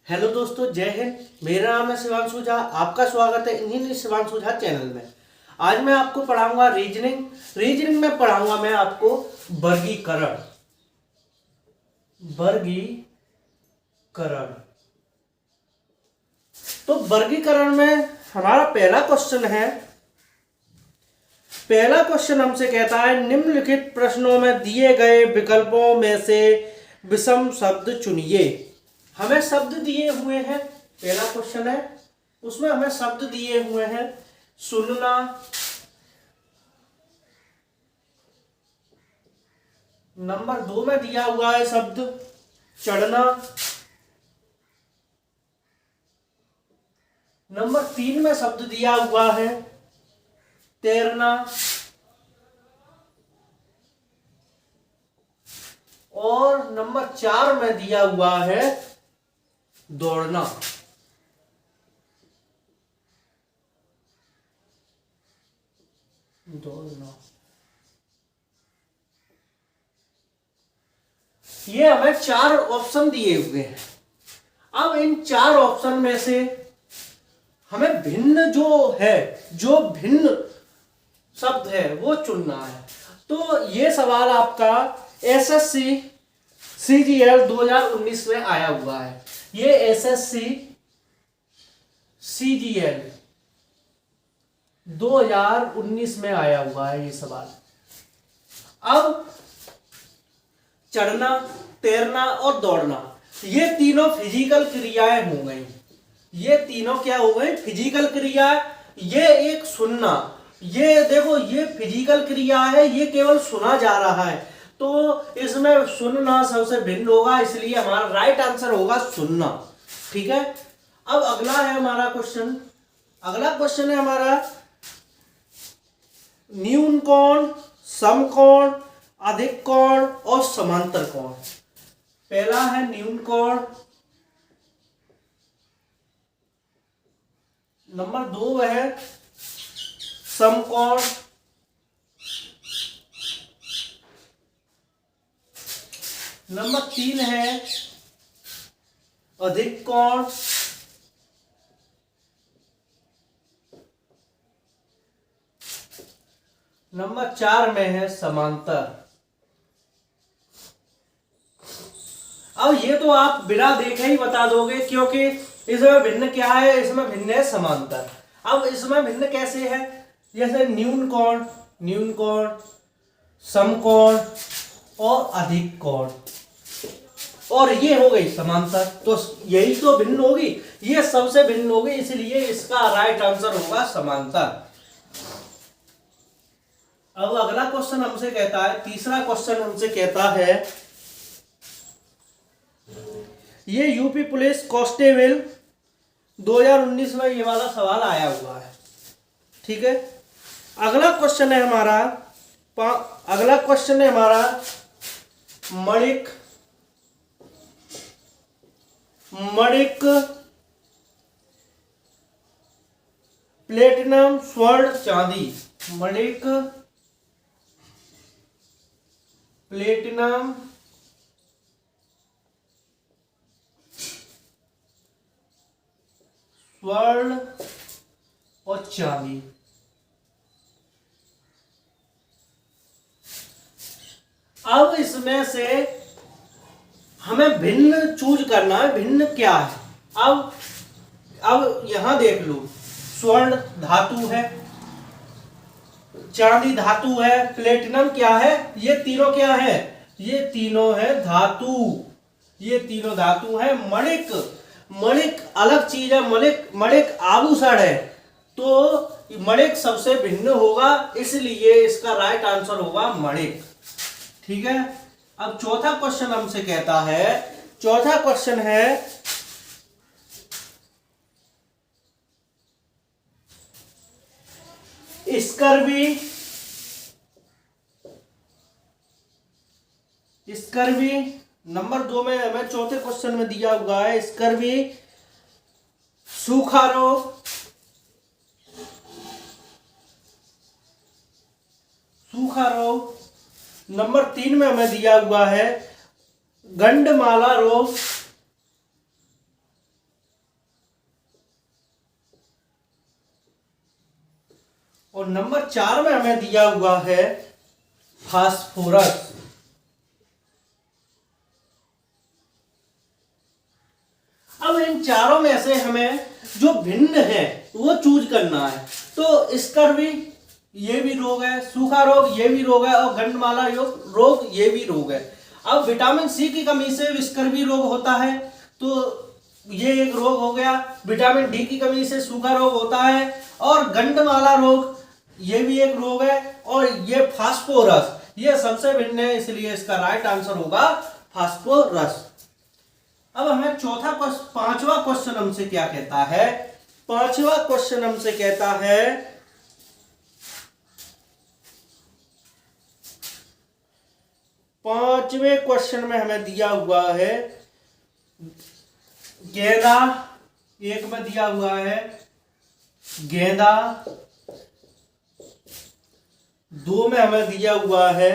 Hello दोस्तों, जय हिंद। मेरा नाम है शिवांशु झा। आपका स्वागत है इंजीनियर शिवांशु झा चैनल में। आज मैं आपको पढ़ाऊंगा रीजनिंग में पढ़ाऊंगा मैं आपको वर्गीकरण। तो वर्गीकरण में हमारा पहला क्वेश्चन हमसे कहता है, निम्नलिखित प्रश्नों में दिए गए विकल्पों में से विषम शब्द चुनिए। हमें शब्द दिए हुए हैं, पहला क्वेश्चन है, उसमें हमें शब्द दिए हुए हैं सुनना, नंबर 2 में दिया हुआ है शब्द चढ़ना, नंबर 3 में शब्द दिया हुआ है तैरना, और नंबर 4 में दिया हुआ है दौड़ना। ये हमें 4 ऑप्शन दिए हुए हैं। अब इन 4 ऑप्शन में से हमें भिन्न शब्द है वो चुनना है। तो ये सवाल आपका एसएससी सीजीएल 2019 में आया हुआ है। ये एसएससी सीजीएल 2019 में आया हुआ है ये सवाल। अब चढ़ना, तैरना और दौड़ना, ये तीनों फिजिकल क्रियाएं हो गई। ये तीनों क्या हो गई? फिजिकल क्रिया। ये एक सुनना, ये देखो, ये फिजिकल क्रिया है, ये केवल सुना जा रहा है, तो इसमें सुनना सबसे भिन्न होगा, इसलिए हमारा राइट आंसर होगा सुनना। ठीक है। अब अगला है हमारा क्वेश्चन। अगला क्वेश्चन है हमारा न्यून कोण, समकोण, अधिक कोण और समांतर कोण। पहला है न्यून कोण, नंबर 2 है समकोण, नंबर 3 है अधिक कोण, नंबर 4 में है समांतर। अब ये तो आप बिना देखे ही बता दोगे, क्योंकि इसमें भिन्न क्या है? इसमें भिन्न है समांतर। अब इसमें भिन्न कैसे है? जैसे न्यून कोण, समकोण और अधिक कोण, और ये हो गई समांतर। तो यही तो भिन्न होगी, ये सबसे भिन्न होगी, इसलिए इसका राइट आंसर होगा समांतर। अब अगला क्वेश्चन हमसे कहता है, तीसरा क्वेश्चन हमसे कहता है, ये यूपी पुलिस कांस्टेबल 2019 में ये वाला सवाल आया हुआ है। ठीक है। अगला क्वेश्चन है हमारा मणिक प्लेटिनम स्वर्ण चांदी। मणिक प्लेटिनम स्वर्ण और चांदी। अब इसमें से हमें भिन्न चूज करना है, भिन्न क्या है। अब यहां देख लो, स्वर्ण धातु है, चांदी धातु है, प्लेटिनम क्या है? ये तीनों क्या है? ये तीनों है धातु, ये तीनों धातु है। मणिक अलग चीज है, मणिक आभूषण है, तो मणिक सबसे भिन्न होगा, इसलिए इसका राइट आंसर होगा मणिक। ठीक है। अब चौथा क्वेश्चन हमसे कहता है, चौथा क्वेश्चन है स्कर्वी। नंबर 2 में हमें चौथे क्वेश्चन में दिया हुआ है स्कर्वी, सूखा रोग। नंबर 3 में हमें दिया हुआ है गंडमाला रोग, और नंबर 4 में हमें दिया हुआ है फास्फोरस। अब इन चारों में से हमें जो भिन्न है वो चूज करना है। तो स्कर्वी ये भी रोग है, सूखा रोग ये भी रोग है, और गंडमाला रोग ये भी रोग है। अब विटामिन सी की कमी से स्कर्वी रोग होता है, तो ये एक रोग हो गया। विटामिन डी की कमी से सूखा रोग होता है, और गंडमाला रोग ये भी एक रोग है, और ये फास्फोरस ये सबसे भिन्न है, इसलिए इसका राइट आंसर होगा फास्फोरस। अब हमें पांचवा क्वेश्चन हमसे क्या कहता है? पांचवा क्वेश्चन हमसे कहता है पांचवें क्वेश्चन में हमें दिया हुआ है गेंदा। एक में दिया हुआ है गेंदा, 2 में हमें दिया हुआ है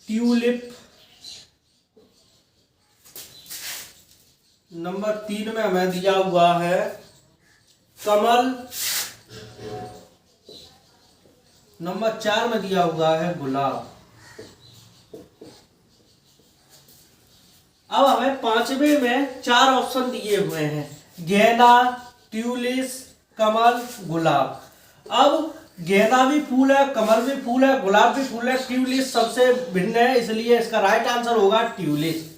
ट्यूलिप, नंबर 3 में हमें दिया हुआ है कमल, नंबर 4 में दिया हुआ है गुलाब। अब हमें पांचवे में 4 ऑप्शन दिए हुए हैं, गेंदा, ट्यूलिप, कमल, गुलाब। अब गेंदा भी फूल है, कमल भी फूल है, गुलाब भी फूल है, ट्यूलिप सबसे भिन्न है, इसलिए इसका राइट आंसर होगा ट्यूलिप।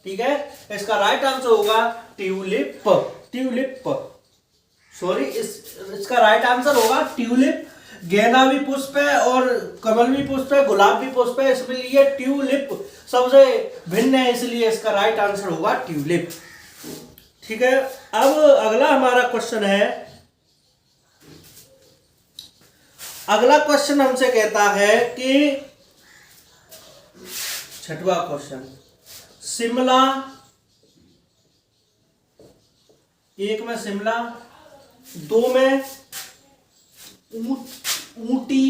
ठीक है, इसका राइट आंसर होगा ट्यूलिप। सॉरी, इसका राइट आंसर होगा ट्यूलिप। गेंदा भी पुष्प है और कमल भी पुष्प है, गुलाब भी पुष्प है, इसलिए ट्यूलिप सबसे भिन्न है, इसलिए इसका राइट आंसर होगा ट्यूलिप। ठीक है, अब अगला हमारा क्वेश्चन है, अगला क्वेश्चन हमसे कहता है कि 6वां क्वेश्चन, शिमला, 1 में शिमला, 2 में ऊटी,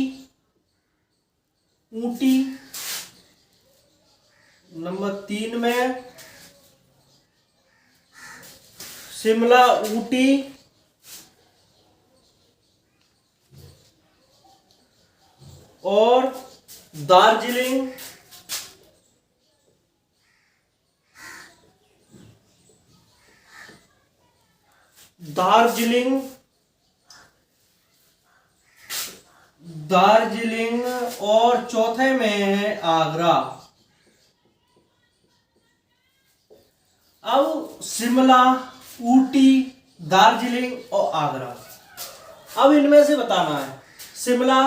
नंबर 3 में शिमला, ऊटी, और दार्जिलिंग, और चौथे में है आगरा। अब शिमला, ऊटी, दार्जिलिंग और आगरा, अब इनमें से बताना है। शिमला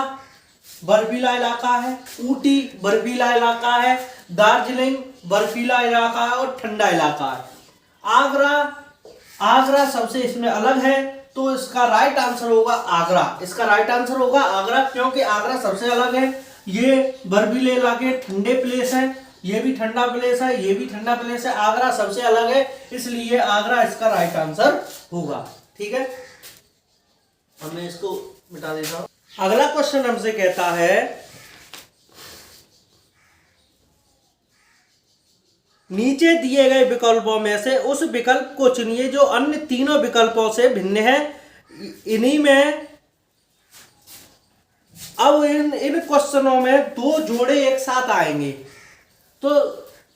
बर्फीला इलाका है, ऊटी बर्फीला इलाका है, दार्जिलिंग बर्फीला इलाका है और ठंडा इलाका है। आगरा सबसे इसमें अलग है, तो इसका राइट आंसर होगा आगरा। इसका राइट आंसर होगा आगरा, क्योंकि आगरा सबसे अलग है। ये बर्फीले इलाके ठंडे प्लेस है, ये भी ठंडा प्लेस है, ये भी ठंडा प्लेस है, आगरा सबसे अलग है, इसलिए आगरा इसका राइट आंसर होगा। ठीक है, अब मैं इसको मिटा देता हूं। अगला क्वेश्चन हमसे कहता है, नीचे दिए गए विकल्पों में से उस विकल्प को चुनिए जो अन्य तीनों विकल्पों से भिन्न है। इन्हीं में अब इन क्वेश्चनों में 2 जोड़े एक साथ आएंगे। तो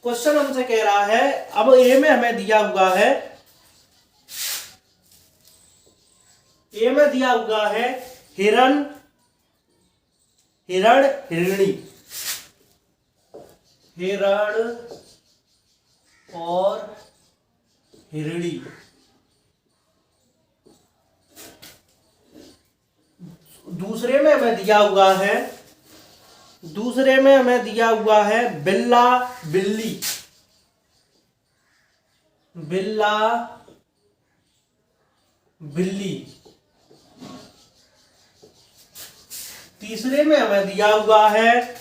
क्वेश्चन हमसे कह रहा है, अब ए में हमें दिया हुआ है, ए में दिया हुआ है हिरण, हिरणी, हिरण और हिरणी। दूसरे में हमें दिया हुआ है बिल्ला, बिल्ली, बिल्ली। तीसरे में हमें दिया हुआ है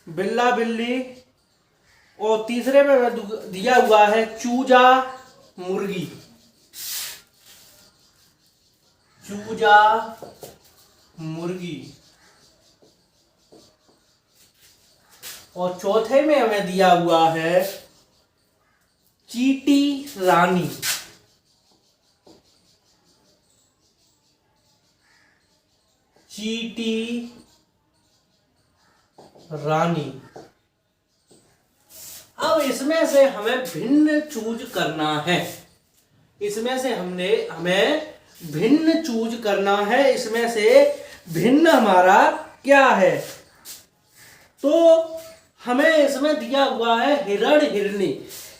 बिल्ला, बिल्ली, और तीसरे में हमें दिया हुआ है चूजा, मुर्गी। चूजा मुर्गी। और चौथे में हमें दिया हुआ है चींटी रानी। चींटी रानी। अब इसमें से हमें भिन्न चूज करना है। इसमें से हमें भिन्न चूज करना है। इसमें से भिन्न हमारा क्या है? तो हमें इसमें दिया हुआ है हिरण हिरनी।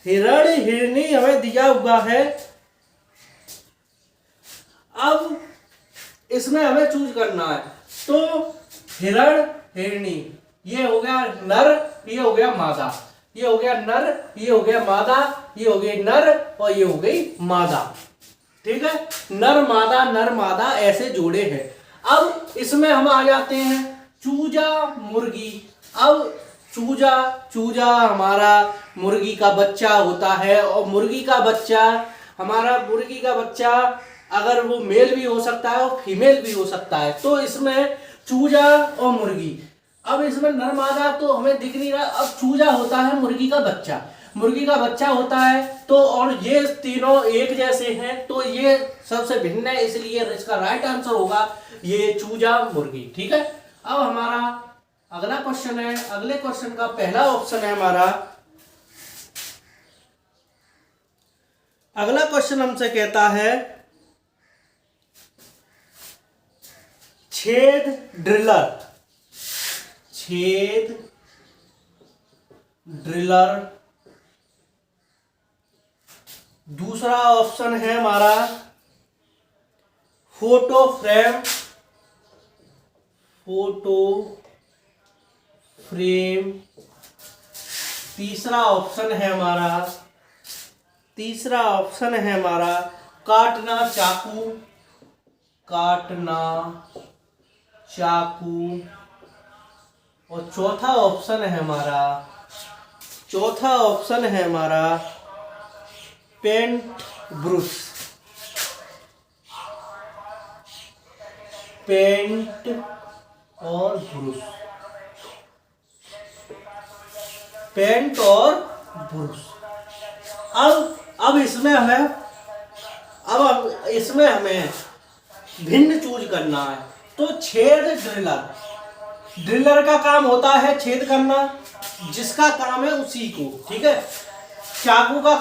हिरण हिरनी हमें दिया हुआ है। अब इसमें हमें चूज करना है। तो हिरण हिरनी, ये हो गया नर, ये हो गया मादा। ये हो गया नर, ये हो गया मादा, ये हो गई नर और ये हो गई मादा। ठीक है, नर मादा ऐसे जोड़े हैं। अब इसमें हम आ जाते हैं चूजा मुर्गी। अब चूजा हमारा मुर्गी का बच्चा होता है। और मुर्गी का बच्चा अगर वो मेल भी हो सकता है और फीमेल भी हो सकता है। तो इसमें चूजा और मुर्गी। अब इसमें नर मादा तो हमें दिख नहीं रहा। अब चूजा होता है मुर्गी का बच्चा होता है। तो और ये तीनों एक जैसे हैं, तो ये सबसे भिन्न है, इसलिए इसका राइट आंसर होगा ये चूजा मुर्गी। ठीक है, अब हमारा अगला क्वेश्चन है। अगले क्वेश्चन का पहला ऑप्शन है हमारा। अगला क्वेश्चन हमसे कहता है छेद ड्रिलर। दूसरा ऑप्शन है हमारा फोटो फ्रेम। तीसरा ऑप्शन है हमारा काटना चाकू। और चौथा ऑप्शन है हमारा पेंट ब्रश। अब इसमें हमें भिन्न चूज करना है। तो छेद ड्रिलर का काम होता है छेद करना, जिसका काम है उसी को। ठीक है, चाकू का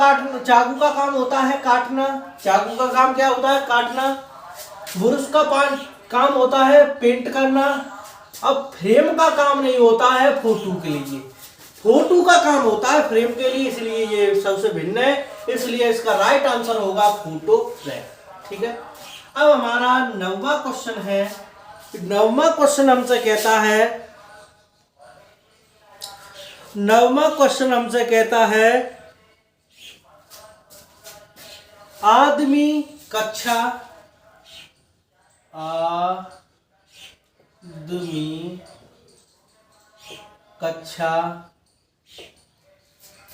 काम होता है काटना। चाकू का काम क्या होता है? काटना। ब्रश का काम होता है पेंट करना। अब फ्रेम का काम नहीं होता है फोटो के लिए, फोटो का काम होता है फ्रेम के लिए, इसलिए ये सबसे भिन्न है। इसलिए इसका राइट आंसर होगा फोटो फ्रेम। ठीक है, अब हमारा 9वां क्वेश्चन है। 9वां क्वेश्चन हमसे कहता है आदमी कक्षा।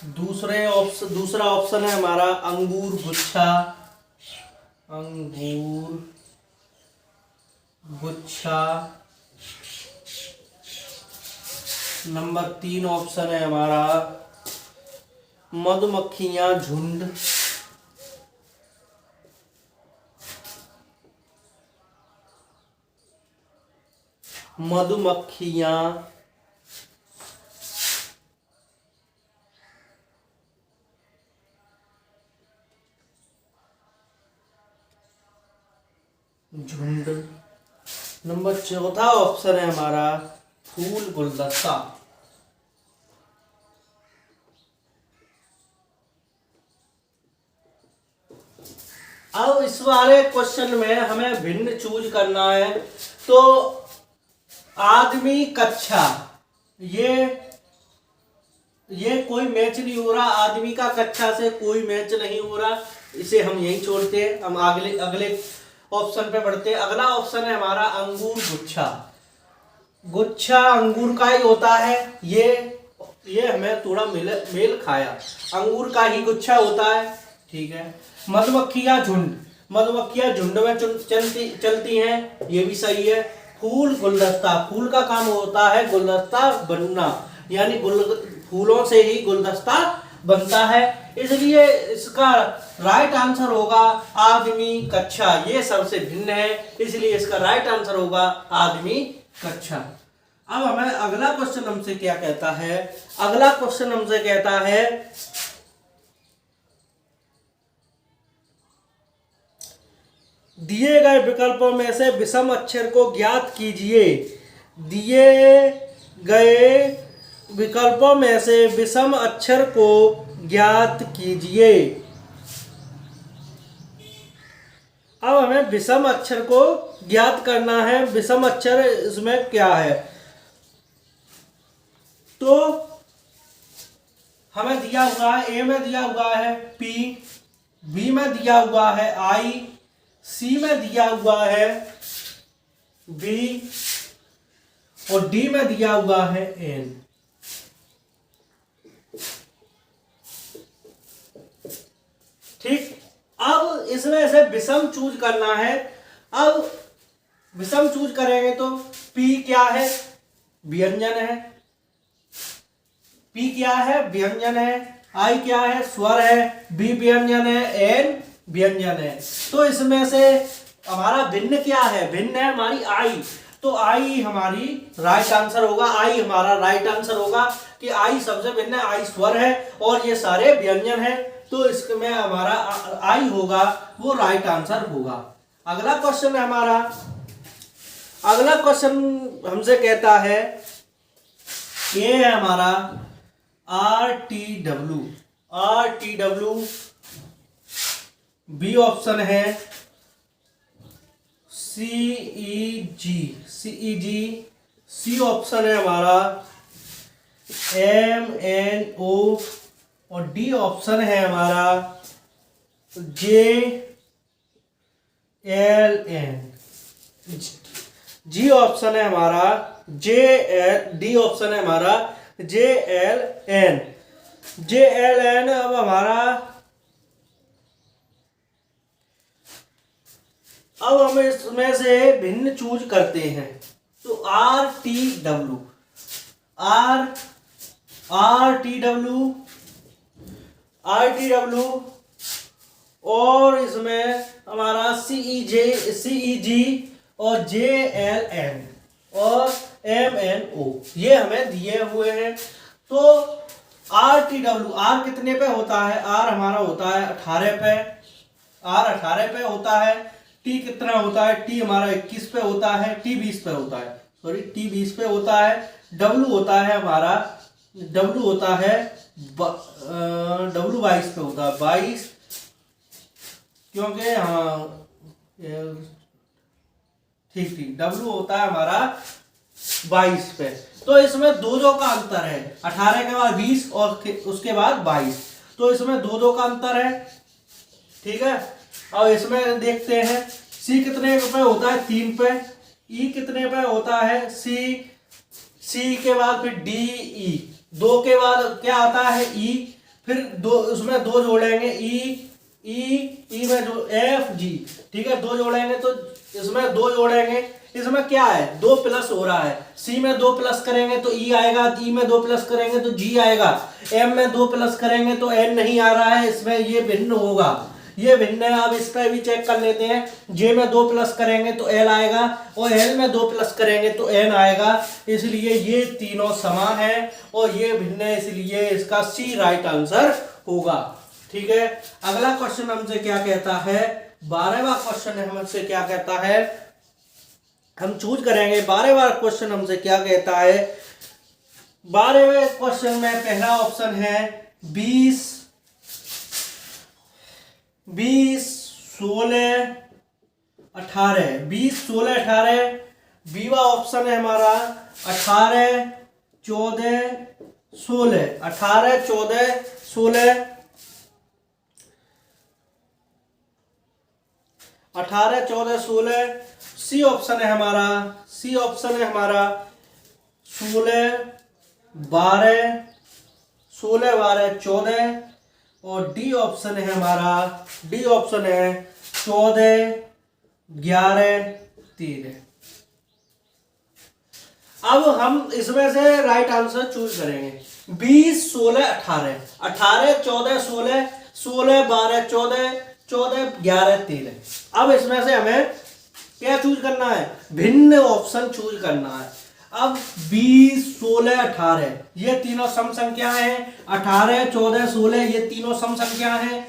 दूसरा ऑप्शन है हमारा अंगूर गुच्छा। नंबर 3 ऑप्शन है हमारा मधुमक्खियां झुंड। झुंड। नंबर 4 ऑप्शन है हमारा फूल गुलदस्ता। अब इस वाले क्वेश्चन में हमें भिन्न चूज करना है। तो आदमी कक्षा, ये कोई मैच नहीं हो रहा। आदमी का कक्षा से कोई मैच नहीं हो रहा, इसे हम यही छोड़ते हैं। हम अगले ऑप्शन पे बढ़ते हैं। अगला ऑप्शन है हमारा अंगूर गुच्छा अंगूर का ही होता है। ये हमें थोड़ा मेल खाया। अंगूर का ही गुच्छा होता है। ठीक है, मधुमक्खियां झुंड। मधुमक्खियां झुंड में चलती हैं, ये भी सही है। फूल गुलदस्ता, फूल का काम होता है गुलदस्ता बनना, यानी फूलों से ही गुलदस्ता बनता है, इसलिए इसका राइट आंसर होगा आदमी कक्षा। ये सबसे भिन्न है, इसलिए इसका राइट आंसर होगा आदमी कक्षा। अब हमें अगला क्वेश्चन हमसे क्या कहता है, अगला क्वेश्चन हमसे कहता है दिए गए विकल्पों में से विषम अक्षर को ज्ञात कीजिए। दिए गए विकल्पों में से विषम अक्षर को ज्ञात कीजिए। अब हमें विषम अक्षर को ज्ञात करना है। विषम अक्षर इसमें क्या है, तो हमें दिया हुआ है, ए में दिया हुआ है पी, बी में दिया हुआ है आई, सी में दिया हुआ है बी और डी में दिया हुआ है एन। ठीक, अब इसमें से विषम चूज करना है। अब विषम चूज करेंगे तो पी क्या है, व्यंजन है, पी क्या है, व्यंजन है, आई क्या है, स्वर है, बी व्यंजन है, एन व्यंजन है। तो इसमें से हमारा भिन्न क्या है, भिन्न है हमारी आई, तो आई हमारी राइट आंसर होगा। आई हमारा राइट आंसर होगा कि आई सबसे भिन्न है, आई स्वर है और ये सारे व्यंजन है, तो इसमें हमारा आई होगा, वो राइट आंसर होगा। अगला क्वेश्चन है हमारा, अगला क्वेश्चन हमसे कहता है, ये है हमारा RTW, RTW, बी ऑप्शन है CEG, CEG, सी ऑप्शन है हमारा MNO और डी ऑप्शन है हमारा JLN, जी ऑप्शन है हमारा डी ऑप्शन है हमारा JLN, JLN। अब हमारा, अब हम इसमें से भिन्न चूज करते हैं, तो RTW, RTW और इसमें हमारा CEG और JLN और MNO ये हमें दिए हुए हैं। तो RTW, R कितने पे होता है, R हमारा होता है 18 पे, R 18 पे होता है। T कितना होता है, T हमारा 21 पे होता है, T 20 पे होता है, सॉरी T 20 पे होता है। W होता है हमारा, W होता है W 22 पे होता है, 22, क्योंकि हाँ ठीक W होता है हमारा 22 पे। तो इसमें दो का अंतर है, 18 के बाद 20 और उसके बाद 22, तो इसमें दो का अंतर है। ठीक है, और इसमें देखते हैं C कितने पे होता है, 3 पे, E कितने पे होता है, C के बाद फिर D E, 2 के बाद क्या आता है E, फिर दो उसमें 2 जोड़ेंगे E में जो F G, ठीक है, 2 जोड़ेंगे तो इसमें 2 जोड़ेंगे, इसमें क्या है 2 प्लस हो रहा है, C में 2 प्लस करेंगे तो E आएगा, E में 2 प्लस करेंगे तो G आएगा, M में 2 प्लस करेंगे तो N नहीं आ रहा है, इसमें ये भिन्न होगा, ये भिन्न है। अब इस पर भी चेक कर लेते हैं, J में 2 प्लस करेंगे तो L आएगा और L में 2 प्लस करेंगे तो N आएगा, इसलिए ये तीनों समान है और ये भिन्न है, इसलिए इसका C राइट आंसर होगा। ठीक है, अगला क्वेश्चन हमसे क्या कहता है, 12वां क्वेश्चन हमसे क्या कहता है, हम चूज करेंगे 12वां क्वेश्चन हमसे क्या कहता है। 12वें क्वेश्चन में पहला ऑप्शन है 20, 16, 18, 20, 16, 18। बीवा ऑप्शन है हमारा 18, 14, 16, 18, 14, 16, 18, 14, 16। सी ऑप्शन है हमारा, सी ऑप्शन है हमारा 16, 12, 16, 12, 14 और डी ऑप्शन है हमारा, डी ऑप्शन है 14, 11, 13। अब हम इसमें से राइट आंसर चूज करेंगे। 20, 16, 18, 18, 14, 16, 16, 12, 14, 14, 11, 13। अब इसमें से हमें क्या चूज करना है? भिन्न ऑप्शन चूज करना है। अब 20, 16, 18 ये तीनों सम संख्या है। 18, 14, 16 ये तीनों सम संख्या है।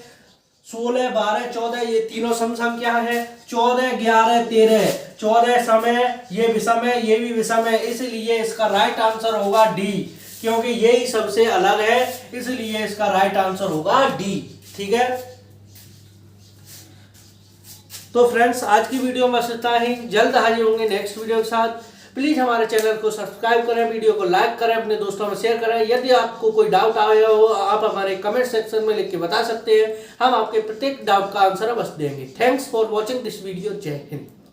16, 12, 14 ये तीनों सम संख्या है। 14, 11, 13 14 सम है, ये विषम है, ये भी विषम है, इसलिए इसका राइट आंसर होगा डी, क्योंकि यही सबसे अलग है, इसलिए इसका राइट आंसर होगा डी। ठीक है, तो फ्रेंड्स आज की वीडियो में बस इतना ही। जल्द हाजिर होंगे नेक्स्ट वीडियो के साथ। प्लीज हमारे चैनल को सब्सक्राइब करें, वीडियो को लाइक करें, अपने दोस्तों में शेयर करें। यदि आपको कोई डाउट आया हो आप हमारे कमेंट सेक्शन में लिख के बता सकते हैं, हम आपके प्रत्येक डाउट का आंसर अवश्य देंगे। Thanks for watching this video. जय हिंद।